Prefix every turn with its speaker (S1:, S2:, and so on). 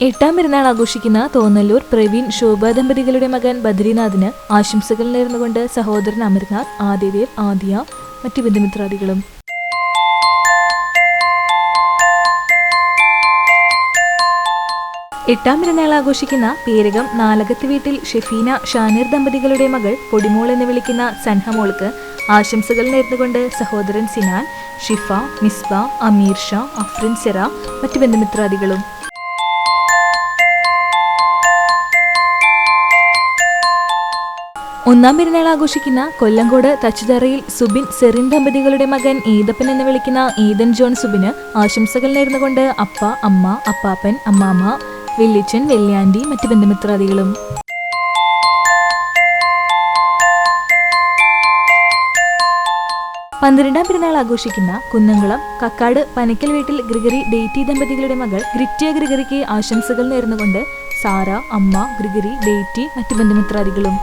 S1: 8ാം പിറന്നാൾ ആഘോഷിക്കുന്ന തോന്നല്ലൂർ പ്രവീൺ ശോഭ ദമ്പതികളുടെ മകൻ ബദ്രിനാഥിന് ആശംസകൾ നേർന്നുകൊണ്ട് സഹോദരൻ അമർനാഥ്, ആദിദേവ്, ആദിയ, മറ്റു ബന്ധുമിത്രാദികളും. എട്ടാം പിറന്നാൾ ആഘോഷിക്കുന്ന പേരകം നാലകത്ത് വീട്ടിൽ ഷെഫീന ഷാനിർ ദമ്പതികളുടെ മകൾ പൊടിമോൾ എന്ന് വിളിക്കുന്ന സൻഹമോൾക്ക് ആശംസകൾ നേർന്നുകൊണ്ട് സഹോദരൻ സിനാൻ, ഷിഫ, മിസ്ബ, അമീർ ഷാ, അഫ്രിൻ സെറ, മറ്റു ബന്ധുമിത്രാദികളും. ഒന്നാം പെരുന്നാൾ ആഘോഷിക്കുന്ന കൊല്ലങ്കോട് തച്ചുതറയിൽ സുബിൻ സെറിൻ ദമ്പതികളുടെ മകൻ ഈദപ്പൻ എന്ന് വിളിക്കുന്ന ഈദൻ ജോൺ സുബിന് ആശംസകൾ നേർന്നുകൊണ്ട് അപ്പ, അമ്മ, അപ്പാപ്പൻ, അമ്മാമ്മ, വെല്ലിച്ചൻ, വെല്ലിയാൻറ്റി, മറ്റു ബന്ധുമിത്രാദികളും. പന്ത്രണ്ടാം പെരുന്നാൾ ആഘോഷിക്കുന്ന കുന്നംകുളം കക്കാട് പനക്കൽ വീട്ടിൽ ഗ്രിഗറി ഡേറ്റി ദമ്പതികളുടെ മകൾ ഗ്രിറ്റിയ ഗ്രിഗറിക്ക് ആശംസകൾ നേർന്നുകൊണ്ട് സാറ, അമ്മ, ഗ്രിഗറി, ഡേറ്റി, മറ്റു ബന്ധുമിത്രാദികളും.